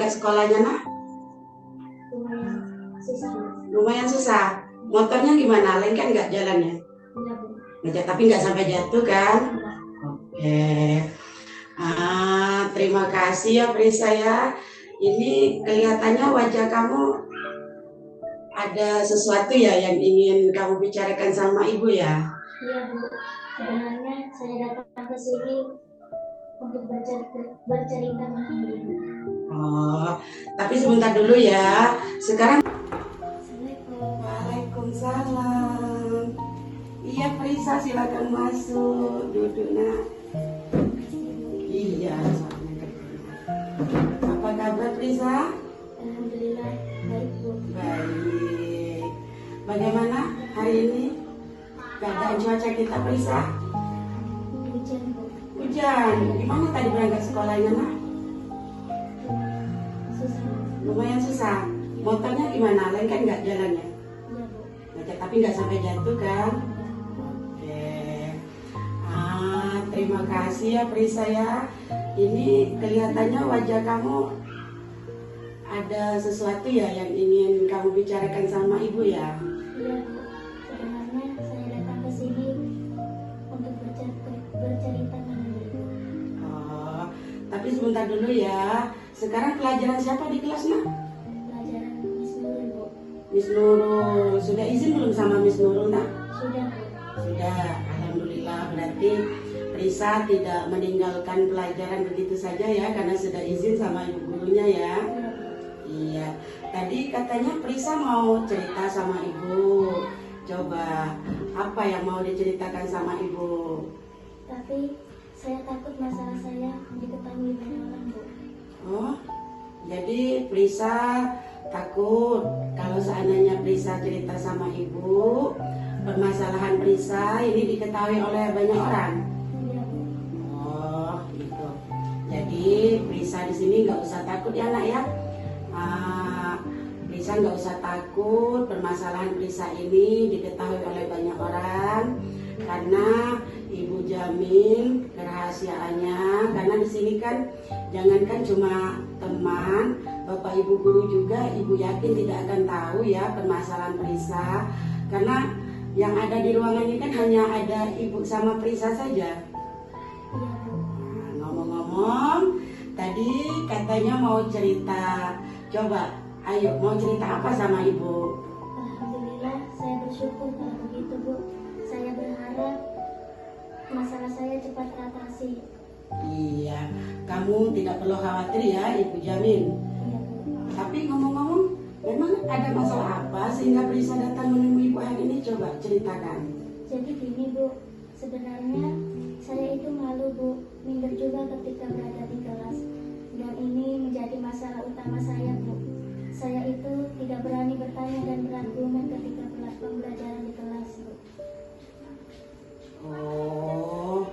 berangkat sekolahnya, nak? Lumayan susah. Lumayan susah. Motornya gimana? Lengket nggak jalannya? Enggak, Bu. Nggak, tapi nggak sampai jatuh kan? Enggak. Oke. Terima kasih ya Prisa ya. Ini kelihatannya wajah kamu ada sesuatu ya yang ingin kamu bicarakan sama ibu ya? Iya, Bu. Sebenarnya saya datang ke sini untuk bercerita dengan Ibu. Oh, tapi sebentar dulu ya. Sekarang Assalamualaikum. Waalaikumsalam. Iya Prisa, silakan masuk. Duduk nak. Iya. Apa kabar Prisa? Alhamdulillah baik, Bu. Baik. Bagaimana hari ini keadaan cuaca kita Prisa? Hujan, Bu. Hujan. Gimana tadi berangkat sekolahnya nak? Susah. Lumayan susah. Motornya gimana? Lengket nggak jalannya? Iya, Bu. Nggak, tapi nggak sampai jatuh kan? Oke. Terima kasih ya Prisa ya. Ini kelihatannya wajah kamu ada sesuatu ya yang ingin kamu bicarakan sama ibu ya? Iya, Bu. Sebenarnya saya datang ke sini untuk bercerita dengan Ibu. Oh, tapi sebentar dulu ya. Sekarang pelajaran siapa di kelas nak? Pelajaran Miss Nurul, Bu. Miss Nurul. Sudah izin belum sama Miss Nurul nak? Sudah, Bu. Sudah, alhamdulillah. Berarti Prisa tidak meninggalkan pelajaran begitu saja ya, karena sudah izin sama ibu gurunya ya. Iya, Bu. Iya, tadi katanya Prisa mau cerita sama ibu. Coba, apa yang mau diceritakan sama ibu? Tapi saya takut masalah saya diketahui banyak orang, Bu. Oh, jadi Prisa takut kalau seandainya Prisa cerita sama ibu, permasalahan Prisa ini diketahui oleh banyak orang. Iya, Bu. Oh, gitu. Jadi Prisa di sini nggak usah takut ya nak ya. Prisa nggak usah takut permasalahan Prisa ini diketahui oleh banyak orang, karena ibu jamin kerahasiaannya. Karena di sini kan jangankan cuma teman, bapak ibu guru juga ibu yakin tidak akan tahu ya permasalahan Prisa, karena yang ada di ruangan ini kan hanya ada ibu sama Prisa saja. Iya, Bu. Ngomong-ngomong, tadi katanya mau cerita. Coba, ayo mau cerita apa sama ibu? Alhamdulillah saya bersyukur kalau begitu, Bu. Saya berharap masalah saya cepat teratasi. Iya, kamu tidak perlu khawatir ya, ibu jamin. Iya, Bu. Tapi ngomong-ngomong, memang ada masalah apa sehingga Prisa datang menemui ibu hari ini? Coba ceritakan. Jadi gini, Bu. Sebenarnya saya itu malu, Bu, minder juga ketika berada di kelas. Dan ini menjadi masalah utama saya, Bu. Saya itu tidak berani bertanya dan berargumen ketika pembelajaran di kelas, Bu. Oh,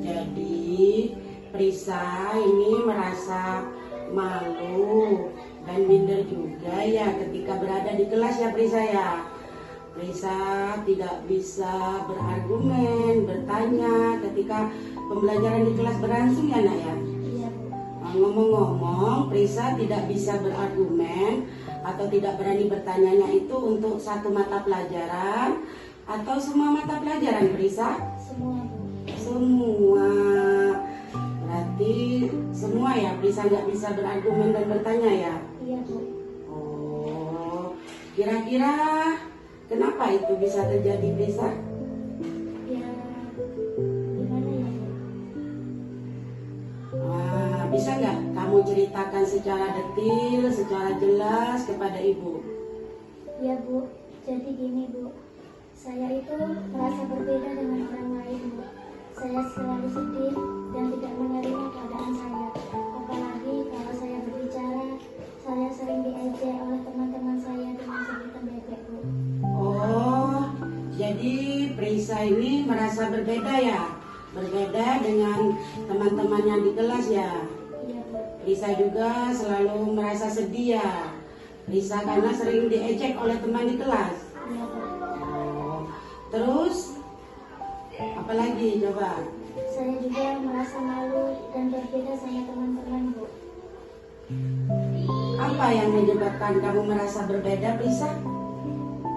jadi Prisa ini merasa malu dan minder juga ya ketika berada di kelas ya Prisa ya. Prisa tidak bisa berargumen, bertanya ketika pembelajaran di kelas berlangsung ya nak ya. Iya, Bu. Ngomong-ngomong, Prisa tidak bisa berargumen atau tidak berani bertanyanya itu untuk satu mata pelajaran atau semua mata pelajaran Prisa? Semua, Bu. Semua. Berarti semua ya Prisa nggak bisa berargumen dan bertanya ya? Iya, Bu. Oh, kira-kira kenapa itu bisa terjadi Prisa? Ya, gimana ya, Bu? Bisa nggak kamu ceritakan secara detil, secara jelas kepada ibu? Ya, Bu. Jadi gini, Bu. Saya itu merasa berbeda dengan orang lain, Bu. Saya selalu sedih dan tidak menerima keadaan saya. Apalagi kalau saya berbicara, saya sering diejek oleh teman-teman saya dengan sebutan bebek, Bu. Oh, jadi Prisa ini merasa berbeda ya? Berbeda dengan teman-teman yang di kelas ya? Iya, Bu. Prisa juga selalu merasa sedih ya? Prisa karena sering diejek oleh teman di kelas. Iya, Bu. Oh, terus apalagi coba? Saya juga merasa malu dan berbeda sama teman-teman, Bu. Apa yang menyebabkan kamu merasa berbeda, Prisa?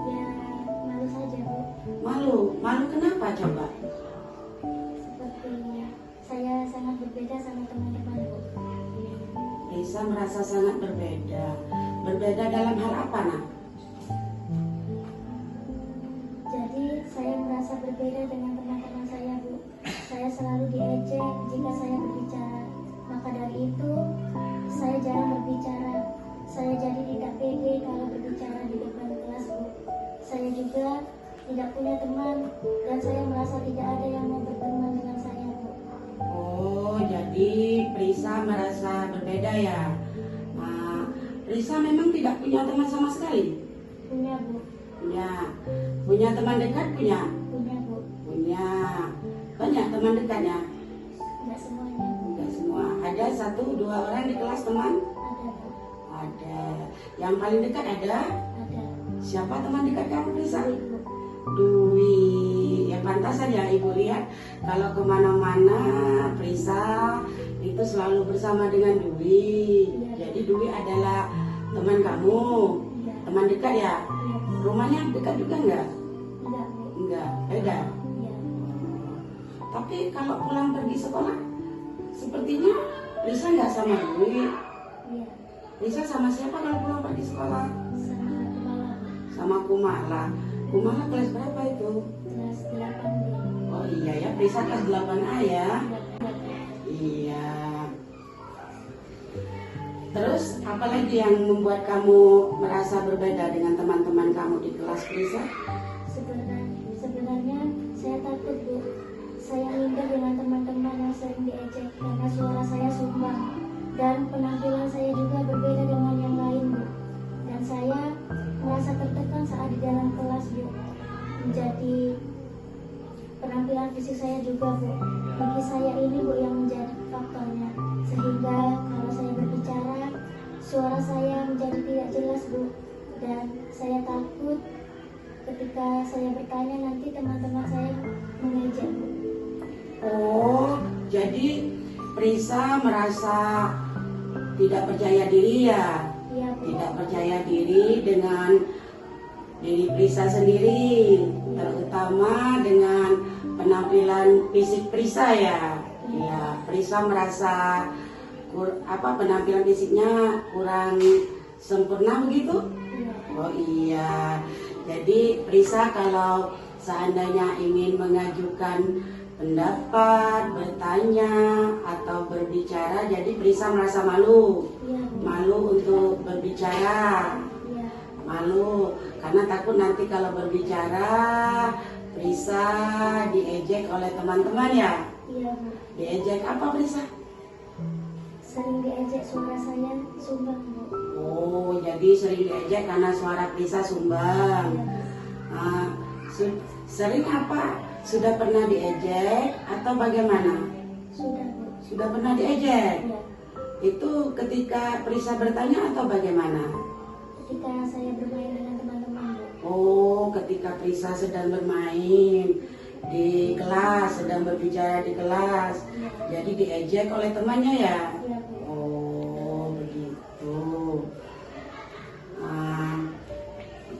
Ya, malu saja, Bu. Malu? Malu kenapa coba? Seperti saya sangat berbeda sama teman-teman, Bu. Prisa merasa sangat berbeda. Berbeda dalam hal apa, nak? Jadi saya merasa berbeda dengan teman-teman saya, Bu. Saya selalu diejek jika saya berbicara. Maka dari itu, saya jarang berbicara. Saya jadi tidak pede kalau berbicara di depan kelas, Bu. Saya juga tidak punya teman dan saya merasa tidak ada yang mau berteman dengan saya, Bu. Oh, jadi Prisa merasa berbeda ya? Nah, Prisa memang tidak punya teman sama sekali? Punya, Bu. Punya teman dekat punya? Punya, Bu. Punya. Banyak teman dekatnya? Tidak semuanya, Bu. Enggak semua. Ada 1-2 orang di kelas teman? Ada, Bu. Ada. Yang paling dekat ada? Ada. Siapa teman dekat kamu, Prisa? Bu. Dwi. Ya pantasan ya Ibu lihat kalau kemana-mana Prisa itu selalu bersama dengan Dwi. Iya. Jadi Dwi adalah teman kamu, Iya. teman dekat ya. Iya. Rumahnya dekat juga enggak? Enggak, Bu. Enggak, beda. Iya. Tapi kalau pulang pergi sekolah, sepertinya Prisa enggak sama Dwi. Iya. Prisa sama siapa kalau pulang pergi sekolah? Sama kepala, Bu. Sama Kumala. Kumala kelas berapa itu? Kelas 8, Bu. Oh iya ya, Prisa kelas 8A ya. Iya. Terus apa lagi yang membuat kamu merasa berbeda dengan teman-teman kamu di kelas, Prisa? Sebenarnya saya takut, Bu. Saya minder dengan teman-teman yang sering diejek karena suara saya sumbang dan penampilan saya juga berbeda dengan yang lain, Bu. Dan saya merasa tertekan saat di dalam kelas, Bu. Menjadi penampilan fisik saya juga, Bu. Gigi saya ini, Bu, yang menjadi faktornya. Sehingga kalau saya berbicara, suara saya menjadi tidak jelas, Bu. Dan saya takut ketika saya bertanya nanti teman-teman saya mengejek, Bu. Oh, jadi Prisa merasa tidak percaya diri ya? Iya, Bu. Tidak percaya diri dengan diri Prisa sendiri, terutama dengan penampilan fisik Prisa ya. Ya, Prisa merasa penampilan fisiknya kurang sempurna begitu? Iya. Oh iya. Jadi Prisa kalau seandainya ingin mengajukan pendapat, bertanya atau berbicara, jadi Prisa merasa malu. Iya, Bu. Malu untuk berbicara. Iya. Malu karena takut nanti kalau berbicara Prisa diejek oleh teman-teman ya. Iya, Bu. Diejek apa, Prisa? Sering diejek suara saya sumbang, Bu. Oh, jadi sering diejek karena suara Prisa sumbang. Iya, Bu. Ah, sering apa? Sudah pernah diejek atau bagaimana? Sudah, Bu. Sudah pernah diejek? Iya. Itu ketika Prisa bertanya atau bagaimana? Ketika saya bermain dengan teman-teman, Bu. Oh, ketika Prisa sedang bermain di kelas, sedang berbicara di kelas, jadi diejek oleh temannya ya? Iya, Bu. Oh, begitu. Ah,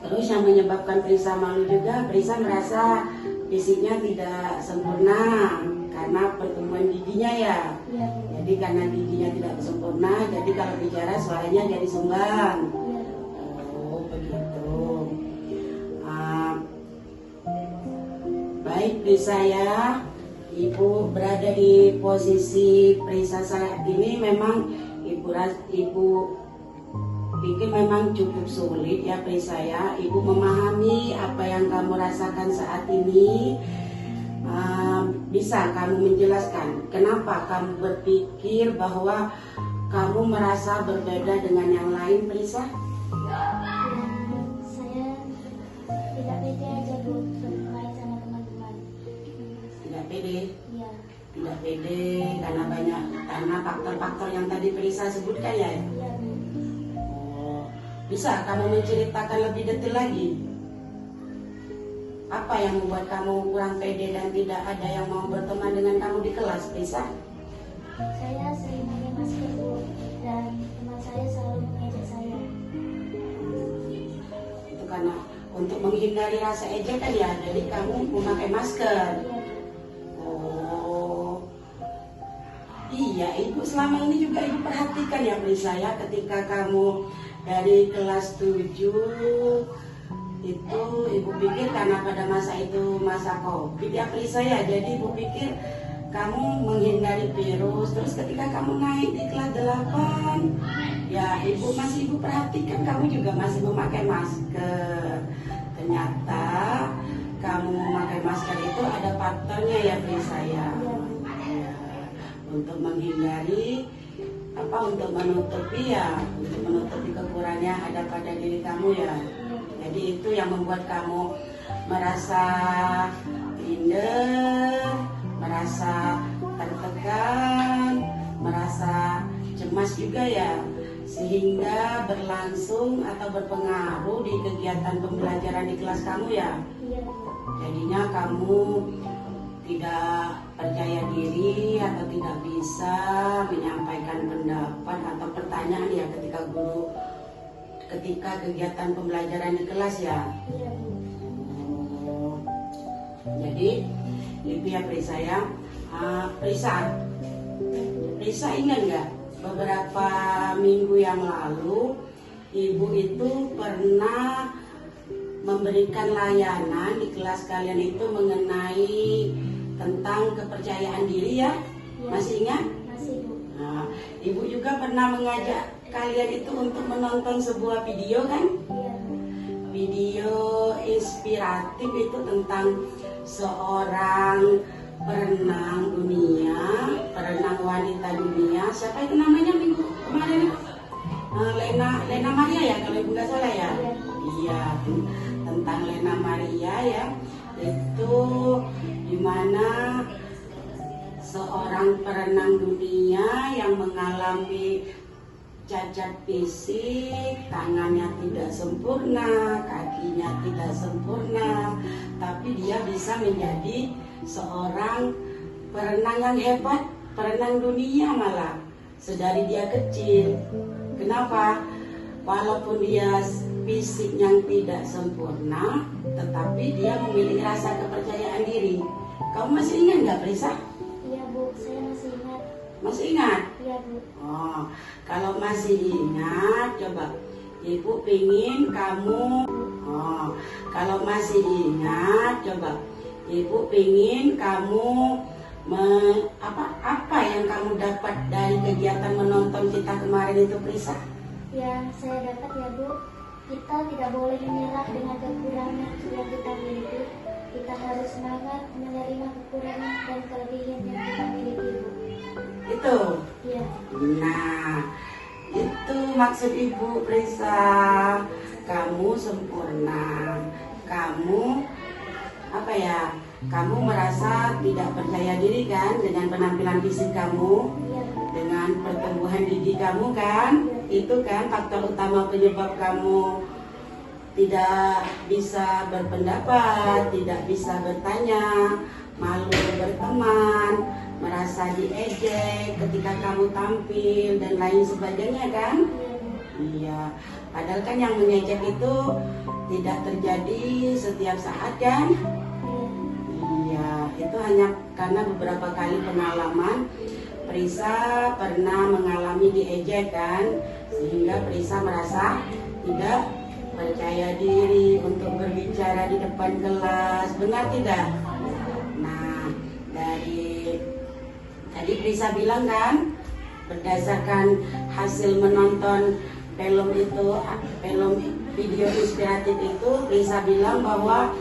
terus yang menyebabkan Prisa malu juga, Prisa merasa fisiknya tidak sempurna karena pertumbuhan giginya ya. Iya, Bu. Jadi karena giginya tidak sempurna, jadi kalau bicara suaranya jadi sumbang. Iya, Bu. Oh, begitu. Ah, baik Prisa ya, Ibu berada di posisi Prisa saat ini memang Ibu pikir memang cukup sulit ya Prisa ya. Ibu memahami apa yang kamu rasakan saat ini. Bisa kamu menjelaskan kenapa kamu berpikir bahwa kamu merasa berbeda dengan yang lain, Prisa? Saya tidak pede aja, Bu, bermain sama teman-teman. Tidak pede? Iya. Tidak pede karena faktor-faktor yang tadi Prisa sebutkan ya? Iya, Bu. Oh, bisa kamu menceritakan lebih detail lagi? Apa yang membuat kamu kurang pede dan tidak ada yang mau berteman dengan kamu di kelas, Prisa? Saya sering pakai masker, Bu, dan teman saya saya selalu mengejek saya. Itu karena untuk menghindari rasa ejekan ya, jadi kamu memakai masker. Iya, Oh, iya, ibu selama ini juga ibu perhatikan ya Prisa ya, ketika kamu dari kelas 7 itu ibu pikir karena pada masa itu masa COVID ya Prisa ya, jadi ibu pikir kamu menghindari virus. Terus ketika kamu naik di kelas 8 ya ibu perhatikan kamu juga masih memakai masker. Ternyata kamu memakai masker itu ada faktornya ya Prisa ya. Ya, untuk menghindari untuk menutupi kekurangan ada pada diri kamu ya. Jadi itu yang membuat kamu merasa minder, merasa tertekan, merasa cemas juga ya, sehingga berlangsung atau berpengaruh di kegiatan pembelajaran di kelas kamu ya. iya, Jadinya kamu tidak percaya diri atau tidak bisa menyampaikan pendapat atau pertanyaan ya ketika kegiatan pembelajaran di kelas ya. iya, Bu. Oh, jadi itu ya Prisa ya. Prisa ingat nggak beberapa minggu yang lalu ibu itu pernah memberikan layanan di kelas kalian itu mengenai tentang kepercayaan diri ya? Iya. Masih ingat? Masih, Bu. Nah, ibu juga pernah mengajak kalian itu untuk menonton sebuah video kan? Iya, Bu. Video inspiratif itu tentang seorang perenang wanita dunia. Siapa itu namanya minggu kemarin? Lena Maria ya kalau ibu nggak salah ya. Iya, tentang Lena Maria ya. Itu dimana seorang perenang dunia yang mengalami cacat fisik, tangannya tidak sempurna, kakinya tidak sempurna, tapi dia bisa menjadi seorang perenang yang hebat, perenang dunia malah sedari dia kecil. Kenapa? Walaupun dia fisik yang tidak sempurna, tetapi dia memiliki rasa kepercayaan diri. Kamu masih ingat nggak, Prisa? Iya, Bu. Saya masih ingat. Masih ingat? Iya, Bu. Oh, kalau masih ingat, coba ibu pingin kamu. Oh, kalau masih ingat, coba ibu pingin kamu apa yang kamu dapat dari kegiatan menonton kita kemarin itu, Prisa? Ya, saya dapat ya, Bu. Kita tidak boleh menyerah dengan kekurangan yang kita miliki. Kita harus semangat menerima kekurangan dan kelebihan yang kita miliki, Bu. Itu. Iya. Nah, itu maksud ibu, Prisa. Kamu sempurna. Kamu kamu merasa tidak percaya diri kan dengan penampilan fisik kamu, Iya, Bu. dengan pertumbuhan gigi kamu kan? Itu kan faktor utama penyebab kamu tidak bisa berpendapat, tidak bisa bertanya, malu berteman, merasa diejek ketika kamu tampil dan lain sebagainya kan? Iya, Bu. Iya, padahal kan yang mengejek itu tidak terjadi setiap saat kan? Iya. Iya, itu hanya karena beberapa kali pengalaman Prisa pernah mengalami diejek kan, sehingga Prisa merasa tidak percaya diri untuk berbicara di depan kelas, benar tidak? Nah, dari tadi Prisa bilang kan, berdasarkan hasil menonton film video inspiratif itu, Prisa bilang bahwa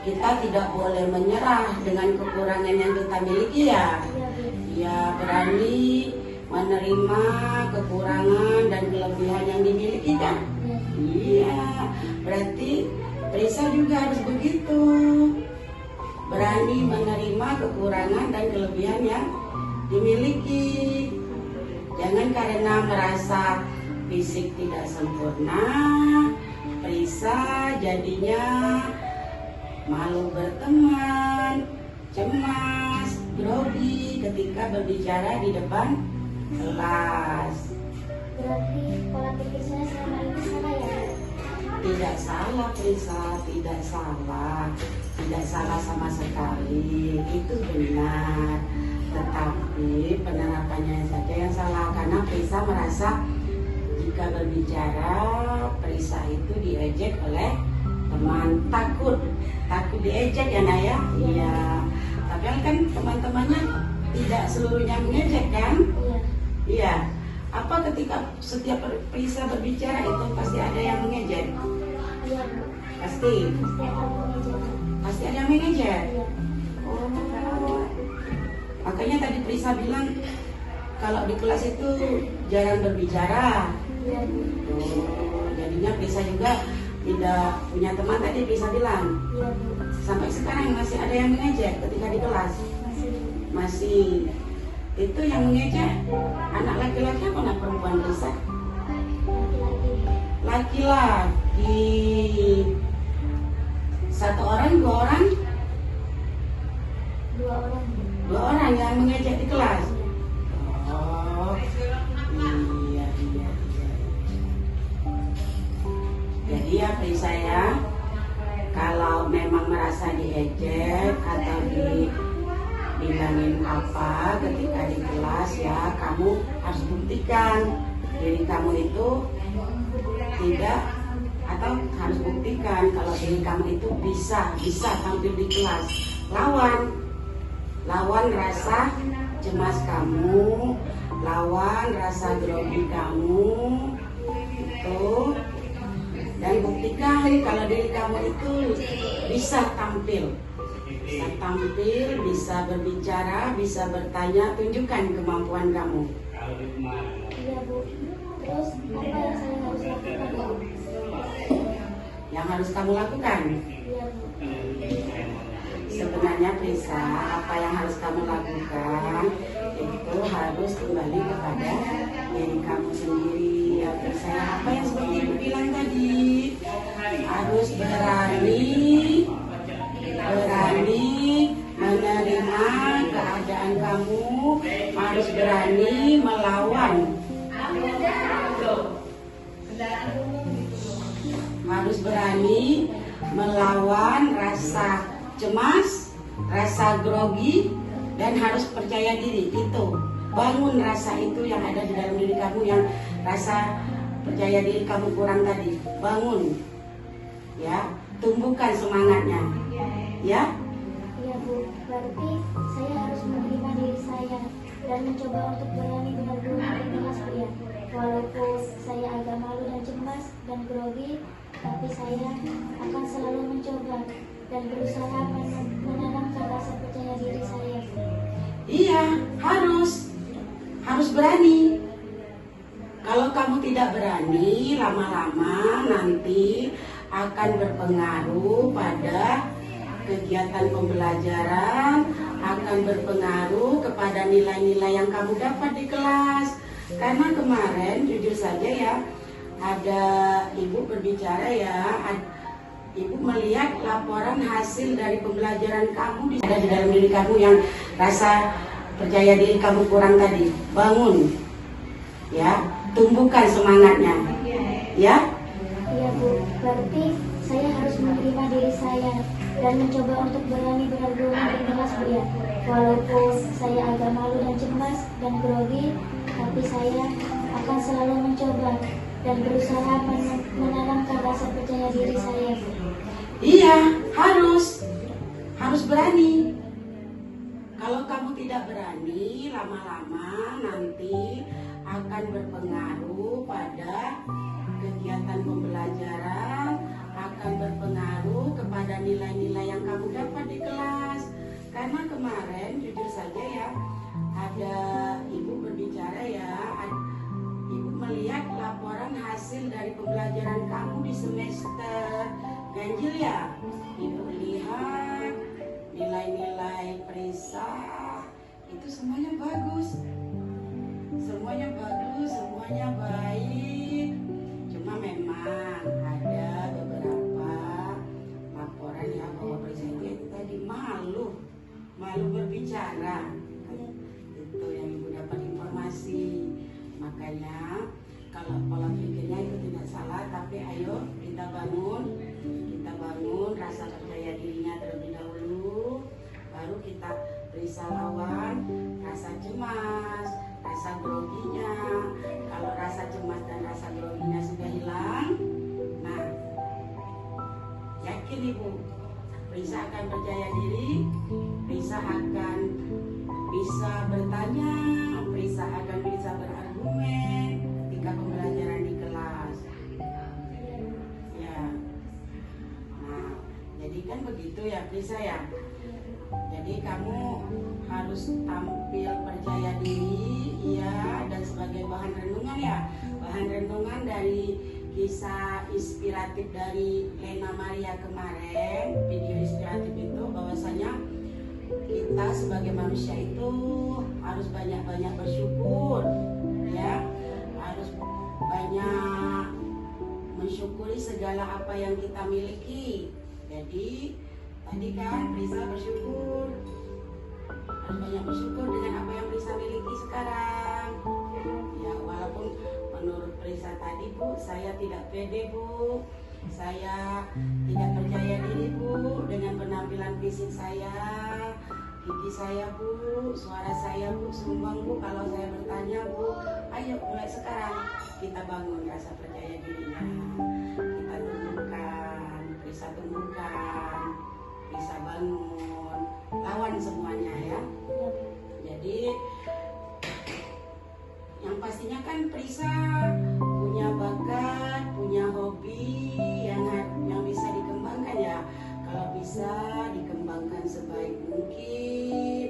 kita tidak boleh menyerah dengan kekurangan yang kita miliki ya. Iya, Bu. Ya, berani menerima kekurangan dan kelebihan yang dimiliki kan. Iya. Iya, berarti Prisa juga harus begitu, berani menerima kekurangan dan kelebihan yang dimiliki. Jangan karena merasa fisik tidak sempurna, Prisa jadinya malu berteman, cemas, grogi ketika berbicara di depan kelas. Berarti pola pikir saya selama ini salah ya, Bu? Tidak salah, Prisa, tidak salah. Tidak salah sama sekali, itu benar. Tetapi penerapannya saja yang salah, karena Prisa merasa jika berbicara Prisa itu diejek oleh teman, takut diejek ya Naya. Iya. Tapi kan teman-temannya tidak seluruhnya mengejek kan? Iya. Iya. Apa ketika setiap Prisa berbicara itu pasti ada yang mengejek? Iya, Bu. Pasti. Pasti ada mengejek. Pasti ada yang mengejek. Iya. Oh. Makanya tadi Prisa bilang kalau di kelas itu jarang berbicara. Iya, Bu. Oh, jadinya Prisa juga tidak punya teman tadi Prisa bilang. Iya, Bu. Sampai sekarang masih ada yang mengejek ketika di kelas. Masih. Itu yang mengejek anak laki-laki apa anak perempuan Prisa? Laki-laki. Laki-laki. Satu orang, dua orang? Dua orang, Bu. Dua orang yang mengejek di kelas. Oh, iya. Jadi ya Prisa ya, kalau memang merasa diejek atau dibilangin apa ketika di kelas ya, kamu harus buktikan diri kamu itu tidak, atau harus buktikan kalau diri kamu itu bisa tampil di kelas. Lawan rasa cemas kamu, lawan rasa grogi kamu itu, dan buktikan kalau diri kamu itu bisa tampil, bisa berbicara, bisa bertanya. Tunjukkan kemampuan kamu. Iya, Bu. Terus apa yang saya harus lakukan, Bu? Yang harus kamu lakukan, Iya, Bu. sebenarnya Prisa, apa yang harus kamu lakukan itu harus kembali kepada diri kamu sendiri ya Prisa. Apa yang seperti Ibu bilang tadi, harus berani menerima keadaan kamu, harus berani melawan, harus berani melawan rasa cemas, rasa grogi, dan harus percaya diri. Itu bangun rasa itu yang ada di dalam diri kamu, yang rasa percaya diri kamu kurang tadi. Bangun ya, tumbuhkan semangatnya ya. Iya, Bu. Berarti saya harus menerima diri saya dan mencoba untuk berani benar-benar di kelas, Bu ya. Walaupun saya agak malu dan cemas dan grogi, tapi saya akan selalu mencoba dan berusaha menanamkan rasa percaya diri saya. Iya, harus berani. Kalau kamu tidak berani, lama-lama nanti akan berpengaruh pada kegiatan pembelajaran, akan berpengaruh kepada nilai-nilai yang kamu dapat di kelas. Karena kemarin jujur saja ya, ada ibu berbicara ya, ibu melihat laporan hasil dari pembelajaran kamu ada di dalam diri kamu, yang rasa percaya diri kamu kurang tadi. Bangun ya, tumbuhkan semangatnya ya. Iya, Bu. Berarti saya harus menerima diri saya dan mencoba untuk berani benar-benar di kelas, Bu ya. Walaupun saya agak malu dan cemas dan grogi, tapi saya akan selalu mencoba dan berusaha menanamkan rasa percaya diri saya, Bu. Iya, harus berani. Kalau kamu tidak berani, lama-lama nanti akan berpengaruh pada kegiatan pembelajaran, akan berpengaruh kepada nilai-nilai yang kamu dapat di kelas. Karena kemarin jujur saja ya, ada ibu berbicara ya, ibu melihat laporan hasil dari pembelajaran kamu di semester ganjil ya. Ibu lihat nilai-nilai Prisa itu semuanya bagus, semuanya baik. Cuma memang ada beberapa laporan ya bahwa Prisa itu tadi malu berbicara. Itu yang ibu dapat informasi. Makanya kalau pola pikirnya itu tidak salah, tapi ayo kita bangun rasa percaya dirinya terlebih dahulu, baru kita periksa lawan rasa cemas, rasa groginya. Kalau rasa cemas dan rasa groginya sudah hilang, nah yakin ibu, Risa akan percaya diri, Risa akan bisa bertanya, Risa akan bisa berargumen ketika pembelajaran di kelas. Ya, nah jadi kan begitu ya Risa ya. Jadi kamu harus tampil percaya diri, ya, dan sebagai bahan renungan ya, bahan renungan dari kisah inspiratif dari Lena Maria kemarin, video inspiratif itu bahwasanya kita sebagai manusia itu harus banyak-banyak bersyukur, ya, harus banyak mensyukuri segala apa yang kita miliki. Jadi tadi kan Risa bersyukur, harus banyak bersyukur dengan apa yang Risa miliki sekarang. Ya, walaupun menurut Risa tadi Bu, saya tidak pede Bu, saya tidak percaya diri Bu dengan penampilan fisik saya, gigi saya Bu, suara saya Bu, sumbang Bu. Kalau saya bertanya Bu, ayo mulai sekarang kita bangun rasa percaya dirinya, kita tumbuhkan, Risa tumbuhkan, Risa bangun, lawan semuanya ya. Jadi yang pastinya kan Risa punya bakat, punya hobi yang bisa dikembangkan ya. Kalau bisa dikembangkan sebaik mungkin,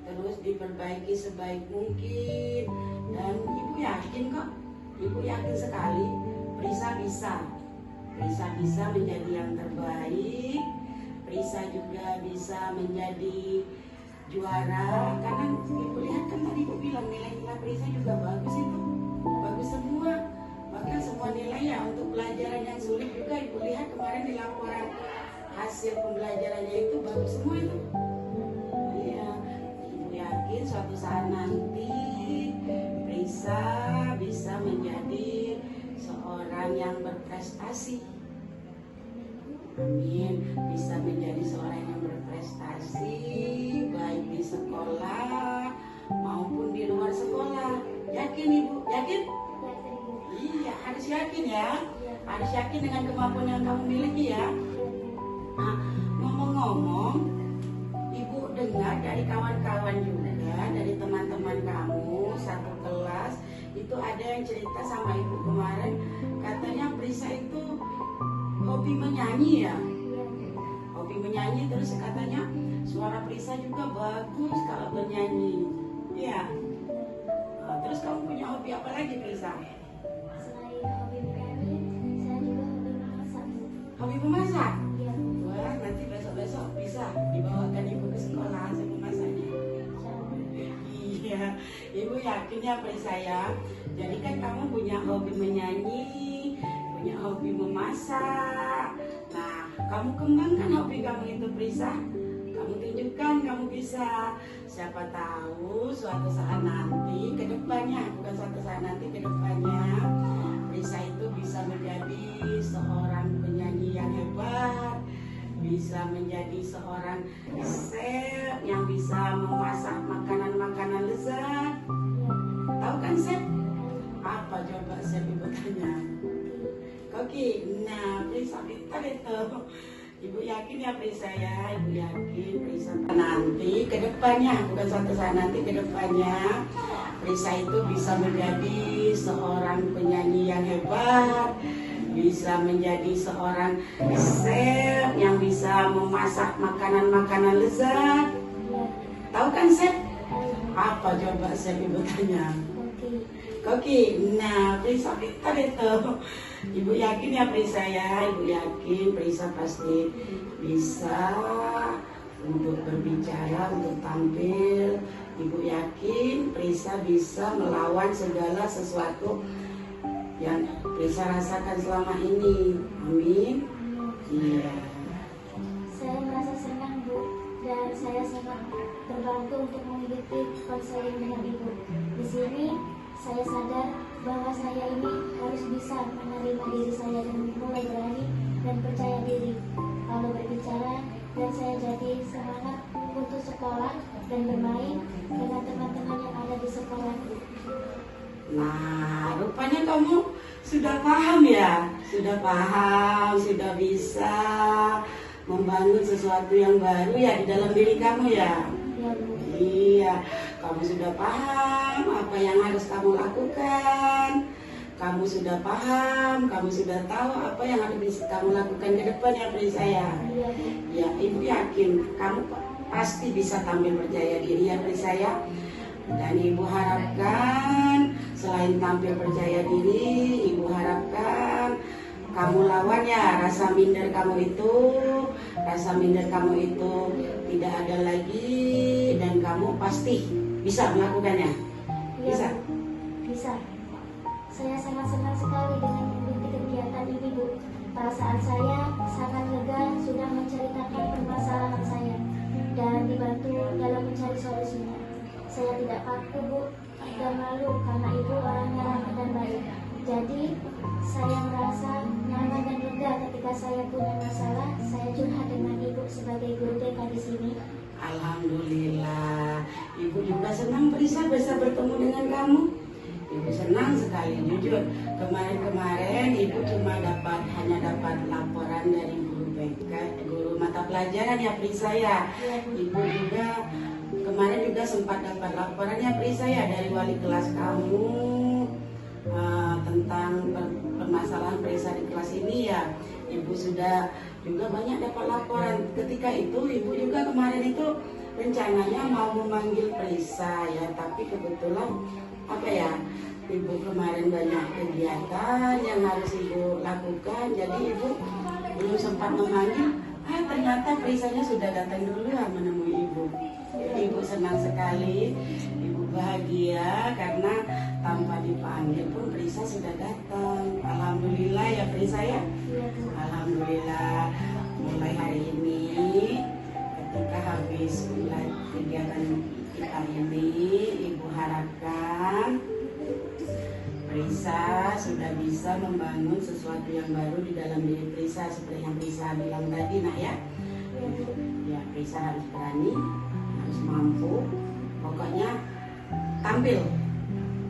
terus diperbaiki sebaik mungkin. Dan ibu yakin kok, ibu yakin sekali Risa bisa menjadi yang terbaik. Risa juga bisa menjadi juara, karena ibu lihat kan tadi ibu bilang nilai-nilai Risa juga bagus itu, bagus semua, bahkan semua nilai ya untuk pelajaran yang sulit juga ibu lihat kemarin di laporan hasil pembelajarannya itu bagus semua itu. Iya, ibu yakin suatu saat nanti Risa bisa menjadi seorang yang berprestasi. Amin, bisa menjadi seorang yang berprestasi baik di sekolah maupun di luar sekolah. Yakin ibu? Yakin? Iya, harus yakin ya. Harus yakin dengan kemampuan yang kamu miliki ya. Nah, ngomong-ngomong, ibu dengar dari kawan-kawan juga, dari teman-teman kamu satu kelas, itu ada yang cerita sama ibu kemarin, katanya Risa itu hobi menyanyi ya, hobi menyanyi, terus katanya suara Risa juga bagus kalau bernyanyi, ya. Nah, terus kamu punya hobi apa lagi Risa? Selain hobi menyanyi, saya juga hobi memasak. Hobi memasak? Iya. Wah, nanti besok-besok bisa dibawakan ibu ke sekolah hasil memasaknya. Iya, ibu yakin ya Risa ya. Jadi kan kamu punya hobi menyanyi, punya hobi memasak. Nah, kamu kembangkan hobi kamu itu Risa. Kamu tunjukkan kamu bisa. Siapa tahu suatu saat nanti ke depannya, bukan suatu saat nanti ke depannya, Risa itu bisa menjadi seorang penyanyi yang hebat, bisa menjadi seorang chef yang bisa memasak makanan-makanan lezat. Tahu kan chef? Apa coba chef ibu tanya? Koki. Nah, Risa pintar itu. Ibu yakin ya Risa ya, ibu yakin Risa nanti ke depannya, bukan suatu saat nanti ke depannya, Risa itu bisa menjadi seorang penyanyi yang hebat, bisa menjadi seorang chef yang bisa memasak makanan-makanan lezat. Tahu kan chef? Apa coba chef ibu tanya? Koki. Nah, Risa pintar itu. Ibu yakin ya Risa ya, ibu yakin Risa pasti bisa untuk berbicara, untuk tampil. Ibu yakin Risa bisa melawan segala sesuatu yang Risa rasakan selama ini. Amin. Iya. Saya merasa senang Bu, dan saya sangat terbantu untuk mengikuti konseling dengan Ibu. Di sini saya sadar bahwa saya ini harus bisa menerima diri saya dan mulai berani dan percaya diri kalau berbicara, dan saya jadi semangat untuk sekolah dan bermain dengan teman-teman yang ada di sekolah. Nah, rupanya kamu sudah paham ya, sudah bisa membangun sesuatu yang baru ya di dalam diri kamu ya. Ya, Bu. Iya, kamu sudah paham apa yang harus kamu lakukan. Kamu sudah paham, kamu sudah tahu apa yang harus bisa kamu lakukan ke depan ya Pri saya. Iya, Bu. Ya, Ibu yakin kamu pasti bisa tampil percaya diri ya Pri saya. Dan Ibu harapkan selain tampil percaya diri, Ibu harapkan kamu lawan ya rasa minder kamu itu tidak ada lagi, dan kamu pasti bisa melakukannya. Iya, Bisa. Bu. Bisa. Saya sangat senang sekali dengan mengikuti kegiatan ini, Bu. Perasaan saya sangat lega sudah menceritakan permasalahan saya dan dibantu dalam mencari solusinya. Saya tidak kaku, Bu, dan malu karena Ibu orangnya ramah dan baik. Jadi, saya merasa nyaman dan lega ketika saya punya masalah, saya curhat dengan Ibu sebagai guru TK di sini. Alhamdulillah, Ibu juga senang bisa bertemu dengan kamu. Ibu senang sekali, jujur. Kemarin Ibu cuma hanya dapat laporan dari guru BK, guru mata pelajaran ya Pri saya. Ibu juga kemarin juga sempat dapat laporan ya Pri saya dari wali kelas kamu tentang permasalahan Prisa di kelas ini ya. Ibu sudah juga banyak dapat laporan. Ketika itu Ibu juga kemarin itu rencananya mau memanggil Prisa ya, tapi kebetulan Ibu kemarin banyak kegiatan yang harus Ibu lakukan, jadi Ibu belum sempat memanggil. Ternyata Prisanya sudah datang duluan menemui Ibu. Ibu senang sekali, Ibu bahagia karena tanpa dipanggil pun Prisa sudah datang. Alhamdulillah ya Prisa ya. Alhamdulillah, mulai hari ini ketika habis kegiatan kita ini, Ibu harapkan Prisa sudah bisa membangun sesuatu yang baru di dalam diri Prisa seperti yang Prisa bilang tadi, nak ya. Ya, Prisa harus berani, harus mampu, pokoknya tampil,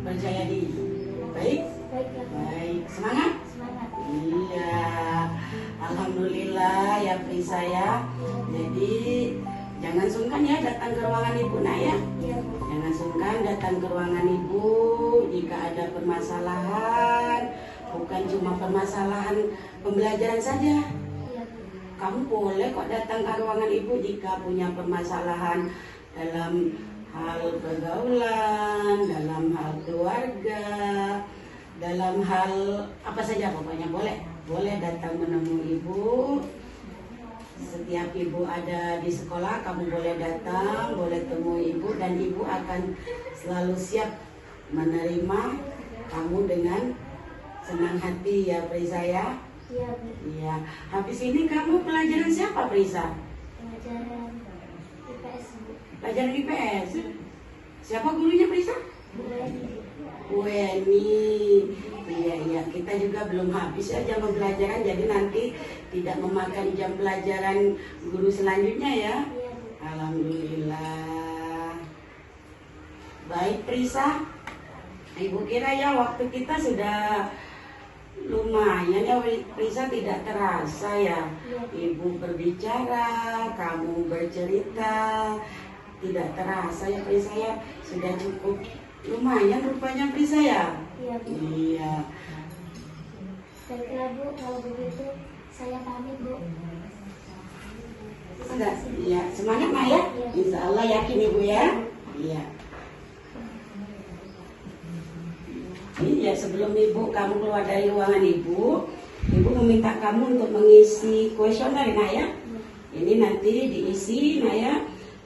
percaya diri. Baik? Baik. Semangat? Semangat. Iya. Alhamdulillah ya Prisa ya. Jadi jangan sungkan ya datang ke ruangan Ibu, nak ya. Iya, Bu. Jangan sungkan datang ke ruangan Ibu jika ada permasalahan, bukan cuma permasalahan pembelajaran saja. Iya, Bu. Kamu boleh kok datang ke ruangan Ibu jika punya permasalahan dalam hal pergaulan, dalam hal keluarga, dalam hal apa saja pokoknya boleh datang menemui Ibu. Setiap Ibu ada di sekolah, kamu boleh datang, boleh temui Ibu, dan Ibu akan selalu siap menerima kamu dengan senang hati ya Prisa ya. Iya, Bu. Iya. Habis ini kamu pelajaran siapa Prisa? Pelajaran IPS, Bu. Pelajaran IPS. Siapa gurunya Prisa? Bu Eni. Bu Eni. Iya, kita juga belum habis ya jam pembelajaran, jadi nanti tidak memakan jam pelajaran guru selanjutnya ya. Iya, Bu. Alhamdulillah. Baik Prisa, Ibu kira ya waktu kita sudah lumayan ya Prisa, tidak terasa ya. Ibu berbicara, kamu bercerita, tidak terasa ya Prisa ya. Sudah cukup lumayan rupanya Prisa ya. Iya, Bu. Iya. Baiklah, Bu, kalau begitu saya pamit, Bu. Sudah, ya semangat Nak ya. Insya Allah yakin Ibu ya. Iya. Iya, sebelum Ibu kamu keluar dari ruangan Ibu meminta kamu untuk mengisi kuesioner Nak ya. Ini nanti diisi Nak ya.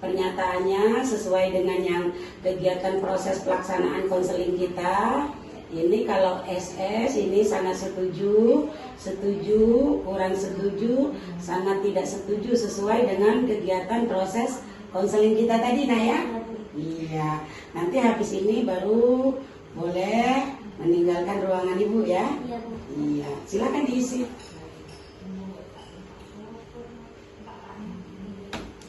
Pernyataannya sesuai dengan yang kegiatan proses pelaksanaan konseling kita. Ini kalau SS ini sangat setuju, kurang setuju, sangat tidak setuju sesuai dengan kegiatan proses konseling kita tadi Nah ya. Iya, nanti habis ini baru boleh meninggalkan Iya, Bu. Iya, silakan diisi.